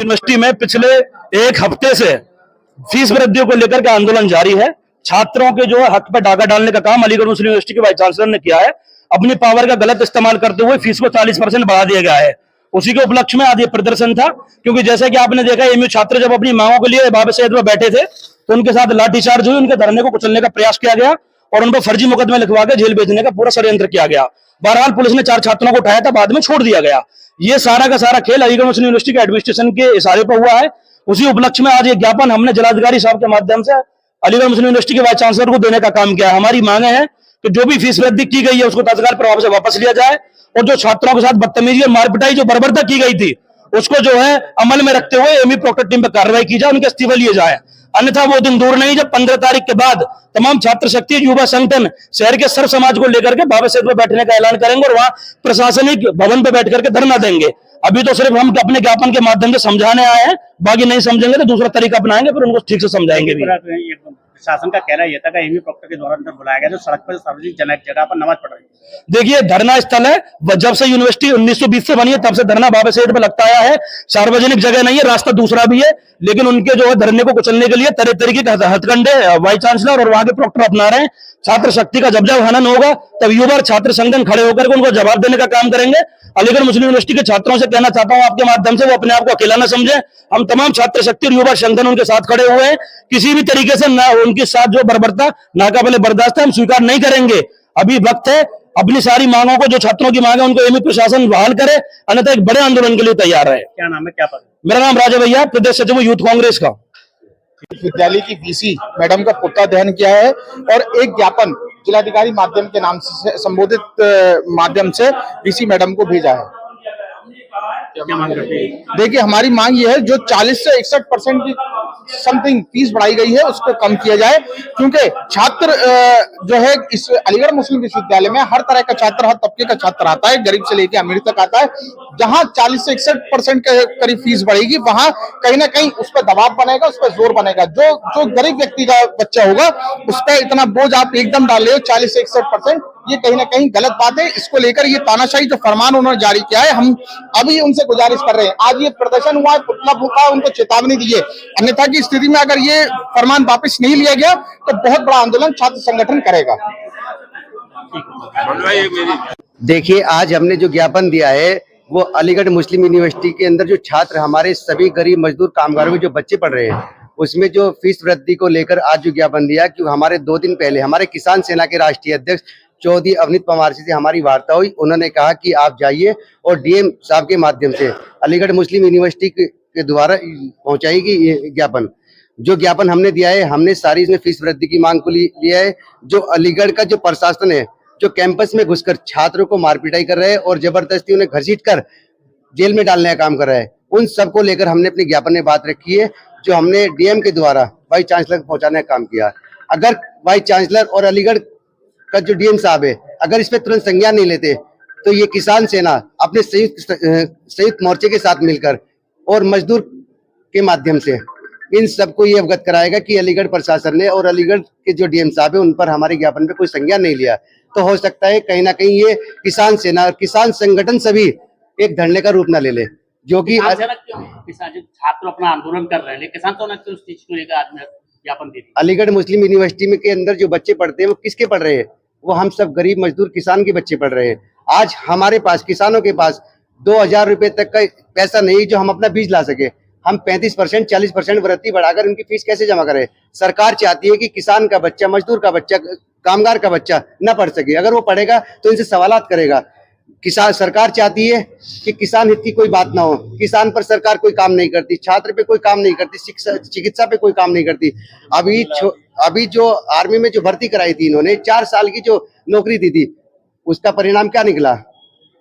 University में पिछले एक हफ्ते से फीस वृद्धियों को लेकर के आंदोलन जारी है। छात्रों के जो हक पर डाका डालने का काम अलीगढ़ मुस्लिम यूनिवर्सिटी के वाइस चांसलर ने किया है। अपनी पावर का गलत इस्तेमाल करते हुए फीस को 40% बढ़ा दिया गया है। उसी के उपलक्ष्य में आज ये प्रदर्शन था, क्योंकि जैसे कि आपने देखा एमयू छात्र जब अपनी मांगों के लिए बाबा सैयद में बैठे थे तो उनके साथ लाठीचार्ज हुई, उनके धरने को कुचलने का प्रयास किया गया और उन पर फर्जी मुकदमे लिखवा के जेल भेजने का पूरा षड्यंत्र किया गया। बहरहाल पुलिस ने 4 छात्रों को उठाया था, बाद में छोड़ दिया गया। ये सारा का सारा खेल अलीगढ़ मुस्लिम यूनिवर्सिटी के एडमिनिस्ट्रेशन के इशारे पर हुआ है। उसी उपलक्ष्य में आज ये ज्ञापन हमने जिलाधिकारी साहब के माध्यम से अलीगढ़ मुस्लिम यूनिवर्सिटी के वाइस चांसलर को देने का काम किया है। हमारी मांगे हैं कि जो भी फीस वृद्धि की गई है उसको तत्काल प्रभाव से वापस लिया जाए और जो छात्रों के साथ बदतमीजी और मारपिटाई जो बर्बरता की गई थी उसको जो है अमल में रखते हुए एमयू प्रोक्टर टीम पर कार्रवाई की जाए, उनके इस्तीफे लिए जाए। अन्यथा वो दिन दूर नहीं जब 15 तारीख के बाद तमाम छात्र शक्ति युवा संगठन शहर के सर्व समाज को लेकर के बाबा सैयद में बैठने का ऐलान करेंगे और वहां प्रशासनिक भवन पर बैठ करके धरना देंगे। अभी तो सिर्फ हम अपने ज्ञापन के माध्यम से समझाने आए हैं, बाकी नहीं समझेंगे तो दूसरा तरीका अपनाएंगे, फिर उनको ठीक से समझाएंगे भी। शासन का कहना यह था कि एमयू प्रोक्टर के द्वारा अंदर बुलाया गया जो सड़क पर सार्वजनिक जगह पर नमाज पढ़ रही है। देखिए धरना स्थल है, जब से यूनिवर्सिटी 1920 से बनी है तब से धरना बाबा सैयद पे लगता आया है। सार्वजनिक जगह नहीं है, रास्ता दूसरा भी है, लेकिन उनके जो है धरने को कुचलने के लिए तरह तरीके के हथकंडे वाइस चांसलर और वहां के प्रोक्टर अपना रहे हैं। छात्र शक्ति का जब हनन होगा तब युवा छात्र संगठन खड़े होकर के उनको जवाब देने का काम करेंगे। अलीगढ़ मुस्लिम यूनिवर्सिटी के छात्रों से कहना चाहता हूं आपके माध्यम से, वो अपने आप को अकेला न समझे। हम तमाम छात्र शक्ति और युवा संगठन उनके साथ खड़े हुए हैं। किसी भी तरीके से ना उनके साथ जो बर्बरता नाकाबिले बर्दाश्त है हम स्वीकार नहीं करेंगे। अभी वक्त है, अपनी सारी मांगों को जो छात्रों की मांग है उनको एमयू प्रशासन बहाल करे, अन्यथा एक बड़े आंदोलन के लिए तैयार है। क्या नाम है, क्या पद? मेरा नाम राजा भैया, प्रदेश सचिव यूथ कांग्रेस का। विद्यालय की वीसी मैडम का पुतला दहन किया है और एक ज्ञापन जिलाधिकारी माध्यम के नाम से संबोधित माध्यम से वीसी मैडम को भेजा है। देखिए हमारी मांग ये है जो 40 से 61% की समथिंग फीस बढ़ाई गई है उसको कम किया जाए, क्योंकि छात्र जो है इस अलीगढ़ मुस्लिम विश्वविद्यालय में हर तरह का छात्र, हर तबके का छात्र आता है, गरीब से लेकर अमीर तक आता है। जहां 40 से 61% के करीब फीस बढ़ेगी वहां कहीं ना कहीं उस पर दबाव बनेगा, उस पर जोर बनेगा। जो गरीब व्यक्ति का बच्चा होगा उस पर इतना बोझ आप एकदम डाल रहे हो 40 से 61%, ये कहीं ना कहीं गलत बात है। इसको लेकर ये तानाशाही जो फरमान उन्होंने जारी किया है, हम अभी उनसे गुजारिश कर रहे हैं। आज ये प्रदर्शन हुआ है, पुतला फूका, उनको चेतावनी दी है, अन्यथा की स्थिति में अगर ये फरमान वापस नहीं लिया गया तो बहुत बड़ा आंदोलन छात्र संगठन करेगा। देखिए आज हमने जो ज्ञापन दिया है वो अलीगढ़ मुस्लिम यूनिवर्सिटी के अंदर जो छात्र, हमारे सभी गरीब मजदूर कामगारों के जो बच्चे पढ़ रहे हैं उसमें जो फीस वृद्धि को लेकर आज जो ज्ञापन दिया कि हमारे 2 दिन पहले हमारे किसान सेना के राष्ट्रीय अध्यक्ष चौधरी अवनीत पवार से हमारी वार्ता हुई। उन्होंने कहा कि आप जाइए और डीएम साहब के माध्यम से अलीगढ़ मुस्लिम यूनिवर्सिटी के द्वारा पहुंचाएगी ये ज्ञापन। जो ज्ञापन हमने दिया है, हमने सारी इसमें फीस वृद्धि की मांग को लिया है। जो अलीगढ़ का जो प्रशासन है जो कैंपस में घुसकर छात्रों को मारपिटाई कर रहे हैं और जबरदस्ती उन्हें घसीट कर जेल में डालने का काम कर रहा है, उन सबको लेकर हमने अपने ज्ञापन में बात रखी है, जो हमने डीएम के द्वारा वाइस चांसलर को पहुंचाने का काम किया। अगर वाइस चांसलर और अलीगढ़ का जो डीएम साहब है अगर इस पे तुरंत संज्ञान नहीं लेते तो ये किसान सेना अपने संयुक्त मोर्चे के साथ मिलकर और मजदूर के माध्यम से इन सबको ये अवगत कराएगा कि अलीगढ़ प्रशासन ने और अलीगढ़ के जो डीएम साहब है उन पर हमारे ज्ञापन पे कोई संज्ञान नहीं लिया, तो हो सकता है कहीं ना कहीं ये किसान सेना और किसान संगठन सभी एक धरने का रूप ना ले ले, जो कि छात्र अपना आंदोलन कर रहे हैं, किसान तो उस चीज को लेकर आज ज्ञापन दे दिया। अलीगढ़ मुस्लिम यूनिवर्सिटी में के अंदर जो बच्चे पढ़ते हैं वो किसके पढ़ रहे हैं? वो हम सब गरीब मजदूर किसान के बच्चे पढ़ रहे हैं। आज हमारे पास, किसानों के पास 2000 रुपए तक का पैसा नहीं जो हम अपना बीज ला सके। हम 35% 40% वृद्धि बढ़ाकर उनकी फीस कैसे जमा करें? सरकार चाहती है कि किसान का बच्चा, मजदूर का बच्चा, कामगार का बच्चा न पढ़ सके। अगर वो पढ़ेगा तो इनसे सवालात करेगा। किसान सरकार चाहती है कि किसान हित की कोई बात ना हो, किसान पर सरकार कोई काम नहीं करती, छात्र पे कोई काम नहीं करती, चिकित्सा पे कोई काम नहीं करती। अभी जो आर्मी में जो भर्ती कराई थी इन्होंने, 4 साल की जो नौकरी दी थी, उसका परिणाम क्या निकला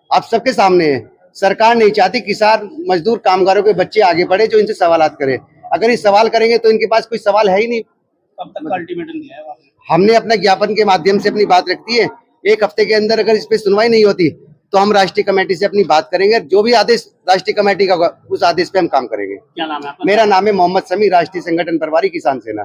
आप सबके सामने है। सरकार नहीं चाहती किसान, मजदूर, कामगारों के बच्चे आगे बढ़े जो इनसे सवालात करें। अगर ये सवाल करेंगे तो इनके पास कोई सवाल है ही नहीं। कब तक अल्टीमेटम दिया है? हमने अपने ज्ञापन के माध्यम से अपनी बात रखती है। 1 हफ्ते के अंदर अगर इस पे सुनवाई नहीं होती तो हम राष्ट्रीय कमेटी से अपनी बात करेंगे। जो भी आदेश राष्ट्रीय कमेटी का होगा उस आदेश पे हम काम करेंगे। क्या नाम है आपका? मेरा नाम है मोहम्मद समी, राष्ट्रीय संगठन प्रभारी किसान सेना।